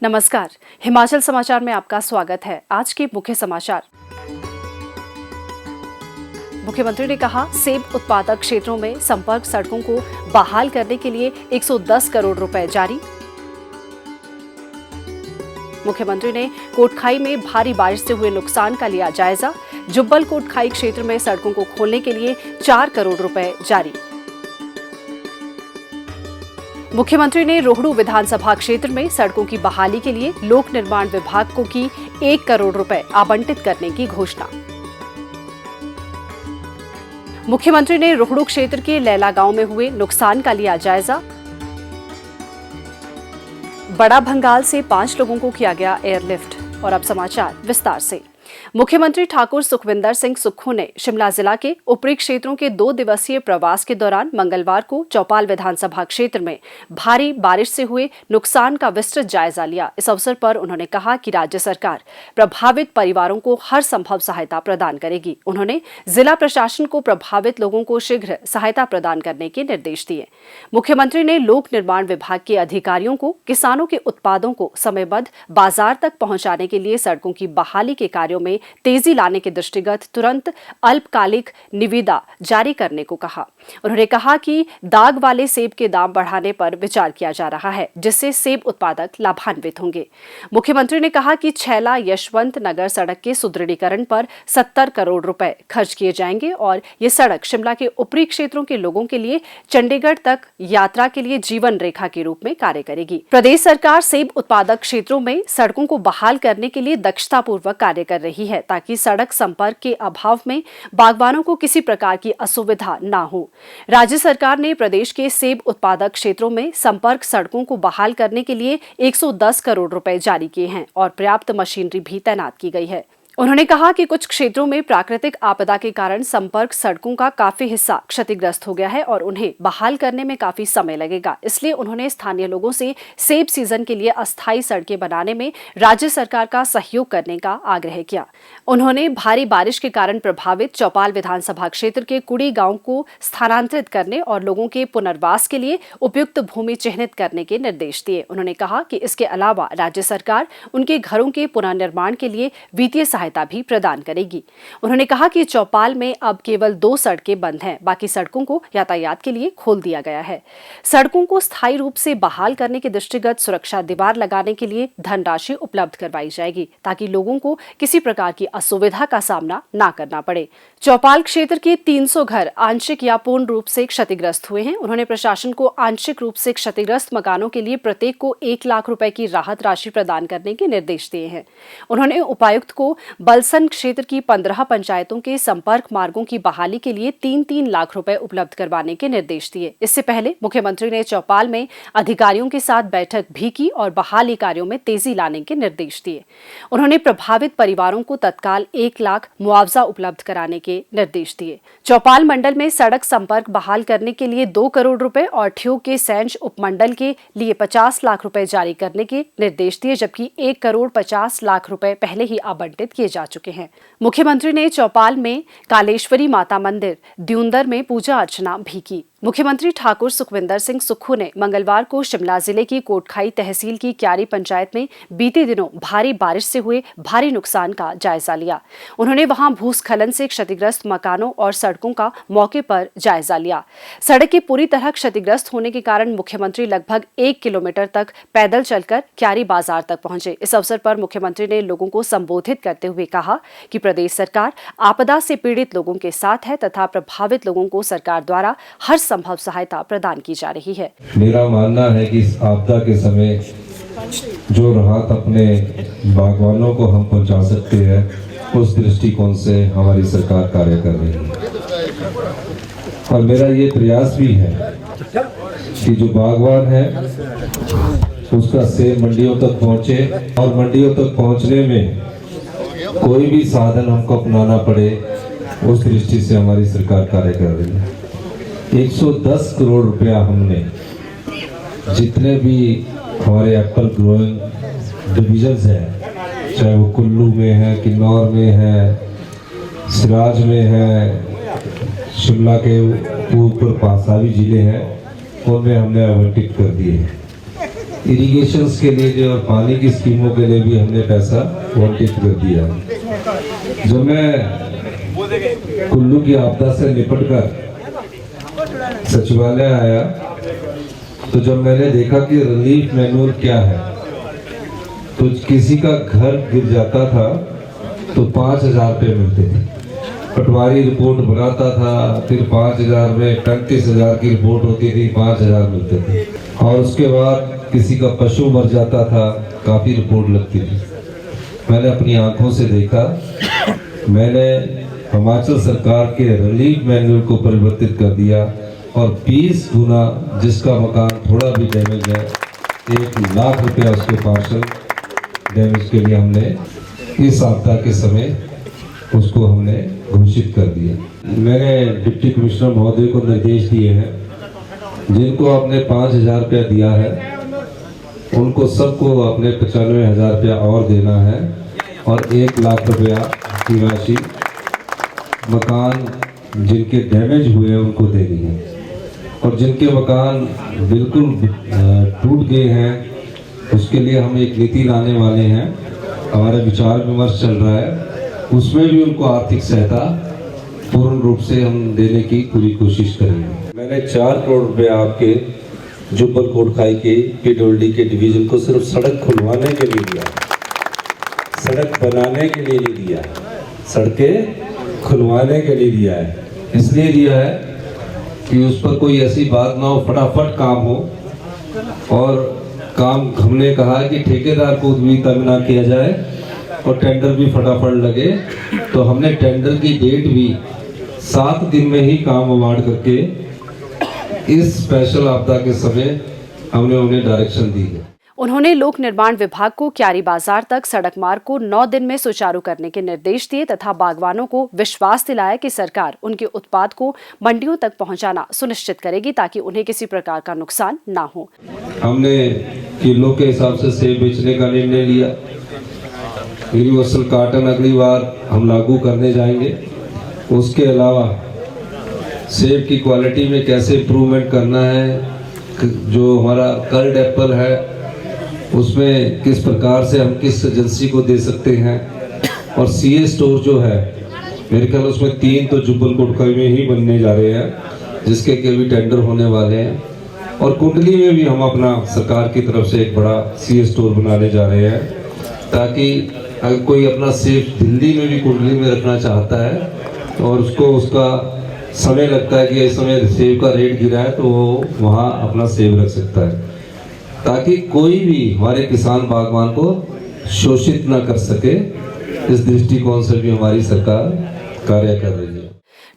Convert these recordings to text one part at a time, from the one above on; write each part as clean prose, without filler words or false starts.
नमस्कार, हिमाचल समाचार में आपका स्वागत है। आज के मुख्य समाचार। मुख्यमंत्री ने कहा, सेब उत्पादक क्षेत्रों में संपर्क सड़कों को बहाल करने के लिए 110 करोड़ रुपए जारी। मुख्यमंत्री ने कोटखाई में भारी बारिश से हुए नुकसान का लिया जायजा। जुब्बल कोटखाई क्षेत्र में सड़कों को खोलने के लिए 4 करोड़ रुपए जारी। मुख्यमंत्री ने रोहडू विधानसभा क्षेत्र में सड़कों की बहाली के लिए लोक निर्माण विभाग को की 1 करोड़ रुपए आवंटित करने की घोषणा। मुख्यमंत्री ने रोहडू क्षेत्र के लैला गांव में हुए नुकसान का लिया जायजा। बड़ा भंगाल से 5 लोगों को किया गया एयरलिफ्ट। और अब समाचार विस्तार से। मुख्यमंत्री ठाकुर सुखविंदर सिंह सुक्खू ने शिमला जिला के ऊपरी क्षेत्रों के 2 दिवसीय प्रवास के दौरान मंगलवार को चौपाल विधानसभा क्षेत्र में भारी बारिश से हुए नुकसान का विस्तृत जायजा लिया। इस अवसर पर उन्होंने कहा कि राज्य सरकार प्रभावित परिवारों को हर संभव सहायता प्रदान करेगी। उन्होंने जिला प्रशासन को प्रभावित लोगों को शीघ्र सहायता प्रदान करने के निर्देश दिए। मुख्यमंत्री ने लोक निर्माण विभाग के अधिकारियों को किसानों के उत्पादों को समयबद्ध बाजार तक पहुंचाने के लिए सड़कों की बहाली के कार्यों में तेजी लाने के दृष्टिगत तुरंत अल्पकालिक निविदा जारी करने को कहा। उन्होंने कहा कि दाग वाले सेब के दाम बढ़ाने पर विचार किया जा रहा है, जिससे सेब उत्पादक लाभान्वित होंगे। मुख्यमंत्री ने कहा कि छैला यशवंत नगर सड़क के सुदृढ़ीकरण पर 70 करोड़ रुपए खर्च किए जाएंगे और ये सड़क शिमला के ऊपरी क्षेत्रों के लोगों के लिए चंडीगढ़ तक यात्रा के लिए जीवन रेखा के रूप में कार्य करेगी। प्रदेश सरकार सेब उत्पादक क्षेत्रों में सड़कों को बहाल करने के लिए दक्षतापूर्वक कार्य कर रही है, ताकि सड़क संपर्क के अभाव में बागवानों को किसी प्रकार की असुविधा न हो। राज्य सरकार ने प्रदेश के सेब उत्पादक क्षेत्रों में संपर्क सड़कों को बहाल करने के लिए 110 करोड़ रुपए जारी किए हैं और पर्याप्त मशीनरी भी तैनात की गई है। उन्होंने कहा कि कुछ क्षेत्रों में प्राकृतिक आपदा के कारण संपर्क सड़कों का काफी हिस्सा क्षतिग्रस्त हो गया है और उन्हें बहाल करने में काफी समय लगेगा। इसलिए उन्होंने स्थानीय लोगों से सेब सीजन के लिए अस्थायी सड़कें बनाने में राज्य सरकार का सहयोग करने का आग्रह किया। उन्होंने भारी बारिश के कारण प्रभावित चौपाल विधानसभा क्षेत्र के कुड़ी गांव को स्थानांतरित करने और लोगों के पुनर्वास के लिए उपयुक्त भूमि चिन्हित करने के निर्देश दिए। उन्होंने कहा कि इसके अलावा राज्य सरकार उनके घरों के पुनर्निर्माण के लिए वित्तीय सहायता भी प्रदान करेगी। उन्होंने कहा कि चौपाल में अब केवल 2 सड़कें बंद हैं, बाकी सड़कों को यातायात के लिए खोल दिया गया है। सड़कों को स्थायी रूप से बहाल करने के दृष्टिगत सुरक्षा दीवार लगाने के लिए धनराशि उपलब्ध करवाई जाएगी, ताकि लोगों को किसी प्रकार की असुविधा का सामना न करना पड़े। चौपाल क्षेत्र के 300 घर आंशिक या पूर्ण रूप से क्षतिग्रस्त हुए हैं। उन्होंने प्रशासन को आंशिक रूप से क्षतिग्रस्त मकानों के लिए प्रत्येक को 1 लाख रुपए की राहत राशि प्रदान करने के निर्देश दिए हैं। उन्होंने उपायुक्त को बलसन क्षेत्र की 15 पंचायतों के संपर्क मार्गों की बहाली के लिए 3-3 लाख रुपए उपलब्ध करवाने के निर्देश दिए। इससे पहले मुख्यमंत्री ने चौपाल में अधिकारियों के साथ बैठक भी की और बहाली कार्यों में तेजी लाने के निर्देश दिए। उन्होंने प्रभावित परिवारों को तत्काल 1 लाख मुआवजा उपलब्ध कराने के निर्देश दिए। चौपाल मंडल में सड़क संपर्क बहाल करने के लिए 2 करोड़ रुपए और ठियोग के सैंज उपमंडल के लिए 50 लाख रुपए जारी करने के निर्देश दिए, जबकि 1 करोड़ 50 लाख रुपए पहले ही आवंटित किए जा चुके हैं। मुख्यमंत्री ने चौपाल में कालेश्वरी माता मंदिर द्यूंदर में पूजा अर्चना भी की। मुख्यमंत्री ठाकुर सुखविंदर सिंह सुक्खू ने मंगलवार को शिमला जिले की कोटखाई तहसील की क्यारी पंचायत में बीते दिनों भारी बारिश से हुए भारी नुकसान का जायजा लिया। उन्होंने वहां भूस्खलन से क्षतिग्रस्त मकानों और सड़कों का मौके पर जायजा लिया। सड़क के पूरी तरह क्षतिग्रस्त होने के कारण मुख्यमंत्री लगभग 1 किलोमीटर तक पैदल चलकर क्यारी बाजार तक पहुंचे। इस अवसर पर मुख्यमंत्री ने लोगों को संबोधित करते हुए कहा कि प्रदेश सरकार आपदा से पीड़ित लोगों के साथ है तथा प्रभावित लोगों को सरकार द्वारा हर संभव सहायता प्रदान की जा रही है। मेरा मानना है कि इस आपदा के समय जो राहत अपने बागवानों को हम पहुंचा सकते हैं, उस दृष्टिकोण से हमारी सरकार कार्य कर रही है। और मेरा ये प्रयास भी है कि जो बागवान है उसका सेब मंडियों तक पहुंचे और मंडियों तक पहुंचने में कोई भी साधन हमको अपनाना पड़े, उस दृष्टि से हमारी सरकार कार्य कर रही है। 110 करोड़ रुपया हमने जितने भी हमारे एप्पल ग्रोइंग डिविजन्स हैं, चाहे वो कुल्लू में है, किन्नौर में है, सिराज में है, शिमला के ऊपर पासावी जिले हैं, उनमें हमने आवंटित कर दिए हैं। इरिगेशंस के लिए जो पानी की स्कीमों के लिए भी हमने पैसा आवंटित कर दिया है। जब मैं कुल्लू की आपदा से निपटकर सचिवालय आया तो जब मैंने देखा कि रिलीफ मैनुअल क्या है, तो किसी का घर गिर जाता था तो 5,000 रुपये मिलते थे। पटवारी रिपोर्ट बनाता था, फिर 5,000 में 35,000 की रिपोर्ट होती थी, 5,000 मिलते थे। और उसके बाद किसी का पशु मर जाता था, काफ़ी रिपोर्ट लगती थी। मैंने अपनी आंखों से देखा, मैंने हिमाचल सरकार के रिलीफ मैनुअल को परिवर्तित कर दिया और 20 गुना जिसका मकान थोड़ा भी डैमेज है, 1 लाख रुपया उसके पार्शल डैमेज के लिए हमने इस आपदा के समय उसको हमने घोषित कर दिया। मैंने डिप्टी कमिश्नर महोदय को निर्देश दिए हैं, जिनको आपने 5,000 रुपया दिया है उनको सबको अपने 95,000 रुपया और देना है और 1 लाख रुपया की राशि मकान जिनके डैमेज हुए हैं उनको देनी है। और जिनके मकान बिल्कुल टूट गए हैं उसके लिए हम एक नीति लाने वाले हैं, हमारा विचार विमर्श चल रहा है, उसमें भी उनको आर्थिक सहायता पूर्ण रूप से हम देने की पूरी कोशिश करेंगे। मैंने 4 करोड़ रुपए आपके जुब्बल कोटखाई के पीडब्ल्यूडी के डिवीजन को सिर्फ सड़क खुलवाने के लिए दिया, सड़क बनाने के लिए नहीं दिया, सड़कें खुलवाने के लिए दिया है। इसलिए दिया है कि उस पर कोई ऐसी बात ना हो, फटाफट काम हो। और काम हमने कहा कि ठेकेदार को भी तंग ना किया जाए और टेंडर भी फटाफट लगे, तो हमने टेंडर की डेट भी 7 दिन में ही काम अवार्ड करके इस स्पेशल आपदा के समय हमने उन्हें डायरेक्शन दी है। उन्होंने लोक निर्माण विभाग को क्यारी बाजार तक सड़क मार्ग को 9 दिन में सुचारू करने के निर्देश दिए तथा बागवानों को विश्वास दिलाया कि सरकार उनके उत्पाद को मंडियों तक पहुंचाना सुनिश्चित करेगी ताकि उन्हें किसी प्रकार का नुकसान न हो। हमने किलो के हिसाब से सेब बेचने का निर्णय लिया। यूनिवर्सल कार्टन अगली बार हम लागू करने जाएंगे। उसके अलावा सेब की क्वालिटी में कैसे इम्प्रूवमेंट करना है, जो हमारा कर्ड एप्पल है उसमें किस प्रकार से हम किस एजेंसी को दे सकते हैं, और सीए स्टोर जो है मेरे ख्याल उसमें 3 तो जुब्बल कोटखाई में ही बनने जा रहे हैं जिसके के भी टेंडर होने वाले हैं, और कुंडली में भी हम अपना सरकार की तरफ से एक बड़ा सीए स्टोर बनाने जा रहे हैं, ताकि अगर कोई अपना सेब दिल्ली में भी कुंडली में रखना चाहता है और उसको उसका समय लगता है कि इस समय सेब का रेट गिरा है तो वो वहाँ अपना सेब रख सकता है, ताकि कोई भी हमारे किसान बागवान को शोषित न कर सके। इस दृष्टिकोण से भी हमारी सरकार कार्य कर रही है।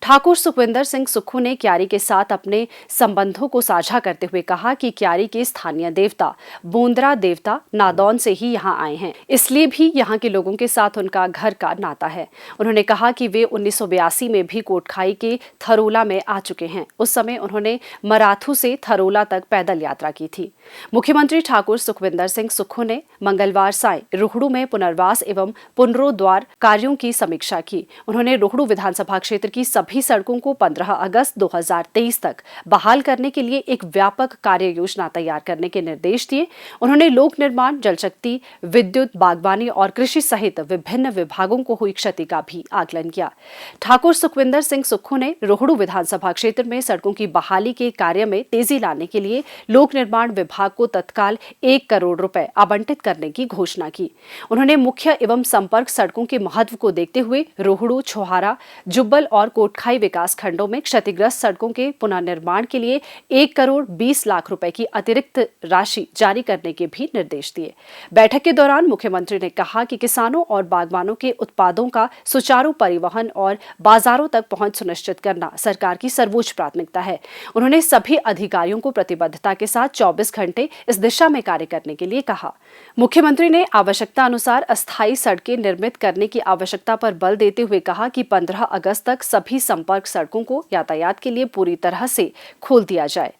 ठाकुर सुखविंदर सिंह सुक्खू ने क्यारी के साथ अपने संबंधों को साझा करते हुए कहा कि क्यारी के स्थानीय देवता बोंदरा देवता नादौन से ही यहाँ आए हैं, इसलिए भी यहाँ के लोगों के साथ उनका घर का नाता है। उन्होंने कहा कि वे 1982 में भी कोटखाई के थरोला में आ चुके हैं। उस समय उन्होंने मराथू से थरोला तक पैदल यात्रा की थी। मुख्यमंत्री ठाकुर सुखविंदर सिंह सुक्खू ने मंगलवार साय रोहड़ू में पुनर्वास एवं पुनरोद्वार कार्यों की समीक्षा की। उन्होंने रोहड़ू विधानसभा क्षेत्र की सभी सड़कों को 15 अगस्त 2023 तक बहाल करने के लिए एक व्यापक कार्य योजना तैयार करने के निर्देश दिए। उन्होंने लोक निर्माण, जल शक्ति, विद्युत, बागवानी और कृषि सहित विभिन्न विभागों को हुई क्षति का भी आकलन किया। ठाकुर सुखविंदर सिंह सुक्खू ने रोहड़ू विधानसभा क्षेत्र में सड़कों की बहाली के कार्य में तेजी लाने के लिए लोक निर्माण विभाग को तत्काल 1 करोड़ रुपए आवंटित करने की घोषणा की। उन्होंने मुख्य एवं संपर्क सड़कों के महत्व को देखते हुए रोहड़ू, छोहारा, जुब्बल और कोटखाई विकास खंडों में क्षतिग्रस्त सड़कों के पुनर्निर्माण के लिए 1 करोड़ 20 लाख रुपए की अतिरिक्त राशि जारी करने के भी निर्देश दिए। बैठक के दौरान मुख्यमंत्री ने कहा कि किसानों और बागवानों के उत्पादों का सुचारू परिवहन और बाजारों तक पहुंच सुनिश्चित करना सरकार की सर्वोच्च प्राथमिकता है। उन्होंने सभी अधिकारियों को प्रतिबद्धता के साथ 24 घंटे इस दिशा में कार्य करने के लिए कहा। मुख्यमंत्री ने आवश्यकता अनुसार अस्थायी सड़कें निर्मित करने की आवश्यकता पर बल देते हुए कहा कि 15 अगस्त तक सभी संपर्क सड़कों को यातायात के लिए पूरी तरह से खोल दिया जाए।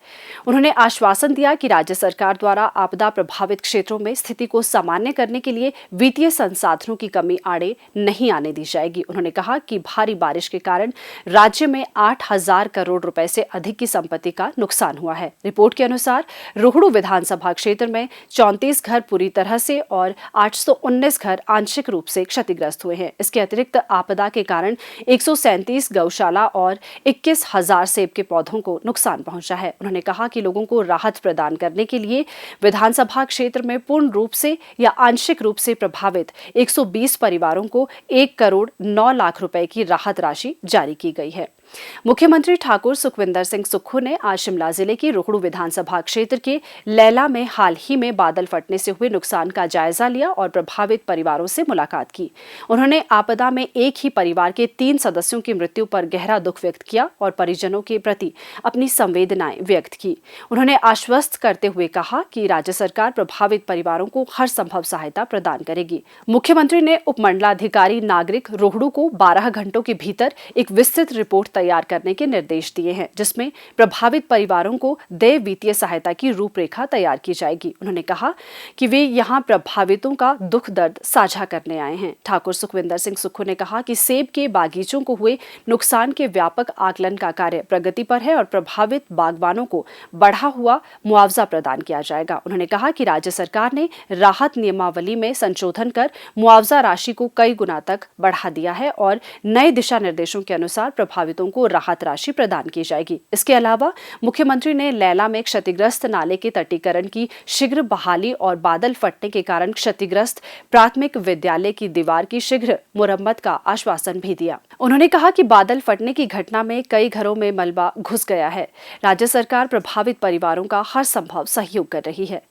उन्होंने आश्वासन दिया कि राज्य सरकार द्वारा आपदा प्रभावित क्षेत्रों में स्थिति को सामान्य करने के लिए वित्तीय संसाधनों की कमी आड़े नहीं आने दी जाएगी। उन्होंने कहा कि भारी बारिश के कारण राज्य में 8,000 करोड़ रुपए से अधिक की संपत्ति का नुकसान हुआ है। रिपोर्ट के अनुसार रोहड़ू विधानसभा क्षेत्र में 34 घर पूरी तरह से और 819 घर आंशिक रूप से क्षतिग्रस्त हुए हैं। इसके अतिरिक्त आपदा के कारण 137 गौशाला और 21,000 सेब के पौधों को नुकसान पहुंचा है। उन्होंने कहा कि लोगों को राहत प्रदान करने के लिए विधानसभा क्षेत्र में पूर्ण रूप से या आंशिक रूप से प्रभावित 120 परिवारों को 1 करोड़ 9 लाख रुपए की राहत राशि जारी की गई है। मुख्यमंत्री ठाकुर सुखविंदर सिंह सुक्खू ने आज शिमला जिले की रोहड़ू विधानसभा क्षेत्र के लैला में हाल ही में बादल फटने से हुए नुकसान का जायजा लिया और प्रभावित परिवारों से मुलाकात की। उन्होंने आपदा में एक ही परिवार के 3 सदस्यों की मृत्यु पर गहरा दुख व्यक्त किया और परिजनों के प्रति अपनी संवेदनाएं व्यक्त की। उन्होंने आश्वस्त करते हुए कहा कि राज्य सरकार प्रभावित परिवारों को हर संभव सहायता प्रदान करेगी। मुख्यमंत्री ने उपमंडलाधिकारी नागरिक रोहड़ू को 12 घंटों के भीतर एक विस्तृत रिपोर्ट तैयार करने के निर्देश दिए हैं, जिसमें प्रभावित परिवारों को देय वित्तीय सहायता की रूपरेखा तैयार की जाएगी। उन्होंने कहा कि वे यहां प्रभावितों का दुख दर्द साझा करने आए हैं। ठाकुर सुखविंदर सिंह सुक्खू ने कहा कि सेब के बागीचों को हुए नुकसान के व्यापक आकलन का कार्य प्रगति पर है और प्रभावित बागवानों को बढ़ा हुआ मुआवजा प्रदान किया जाएगा। उन्होंने कहा कि राज्य सरकार ने राहत नियमावली में संशोधन कर मुआवजा राशि को कई गुना तक बढ़ा दिया है और नए दिशा निर्देशों के अनुसार प्रभावितों को राहत राशि प्रदान की जाएगी। इसके अलावा मुख्यमंत्री ने लैला में क्षतिग्रस्त नाले के तटीकरण की शीघ्र बहाली और बादल फटने के कारण क्षतिग्रस्त प्राथमिक विद्यालय की दीवार की शीघ्र मुरम्मत का आश्वासन भी दिया। उन्होंने कहा कि बादल फटने की घटना में कई घरों में मलबा घुस गया है। राज्य सरकार प्रभावित परिवारों का हर संभव सहयोग कर रही है।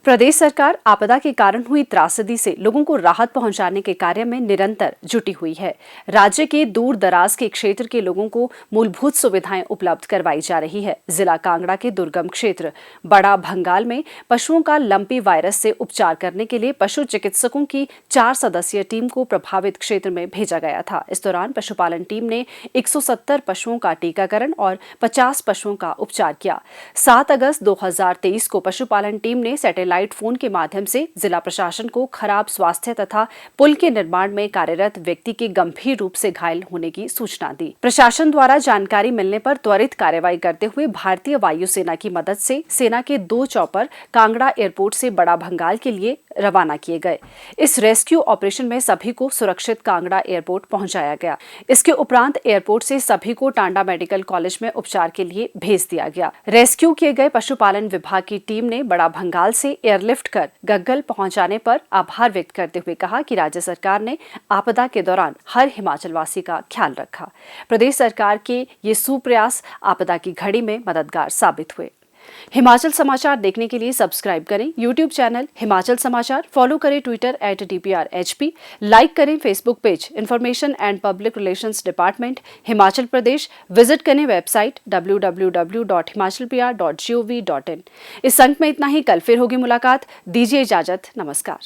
प्रदेश सरकार आपदा के कारण हुई त्रासदी से लोगों को राहत पहुंचाने के कार्य में निरंतर जुटी हुई है। राज्य के दूर दराज के क्षेत्र के लोगों को मूलभूत सुविधाएं उपलब्ध करवाई जा रही है। जिला कांगड़ा के दुर्गम क्षेत्र बड़ा भंगाल में पशुओं का लंपी वायरस से उपचार करने के लिए पशु चिकित्सकों की 4 सदस्यीय टीम को प्रभावित क्षेत्र में भेजा गया था। इस दौरान पशुपालन टीम ने 170 पशुओं का टीकाकरण और 50 पशुओं का उपचार किया। 7 अगस्त 2023 को पशुपालन टीम ने सैटेलाइट फोन के माध्यम से जिला प्रशासन को खराब स्वास्थ्य तथा पुल के निर्माण में कार्यरत व्यक्ति के गंभीर रूप से घायल होने की सूचना दी। प्रशासन द्वारा जानकारी मिलने पर त्वरित कार्रवाई करते हुए भारतीय वायुसेना की मदद से सेना के 2 चॉपर कांगड़ा एयरपोर्ट से बड़ा भंगाल के लिए रवाना किए गए। इस रेस्क्यू ऑपरेशन में सभी को सुरक्षित कांगड़ा एयरपोर्ट पहुंचाया गया। इसके उपरांत एयरपोर्ट से सभी को टांडा मेडिकल कॉलेज में उपचार के लिए भेज दिया गया। रेस्क्यू किए गए पशुपालन विभाग की टीम ने बड़ा भंगाल से एयरलिफ्ट कर गग्गल पहुंचाने पर आभार व्यक्त करते हुए कहा कि राज्य सरकार ने आपदा के दौरान हर हिमाचलवासी का ख्याल रखा। प्रदेश सरकार के ये सुप्रयास आपदा की घड़ी में मददगार साबित हुए। हिमाचल समाचार देखने के लिए सब्सक्राइब करें यूट्यूब चैनल हिमाचल समाचार, फॉलो करें ट्विटर @DPRHP, लाइक करें Facebook page information and public relations department Himachal Pradesh, visit करें वेबसाइट www.himachalpr.gov.in। इस अंक में इतना ही। कल फिर होगी मुलाकात। दीजिए इजाजत। नमस्कार।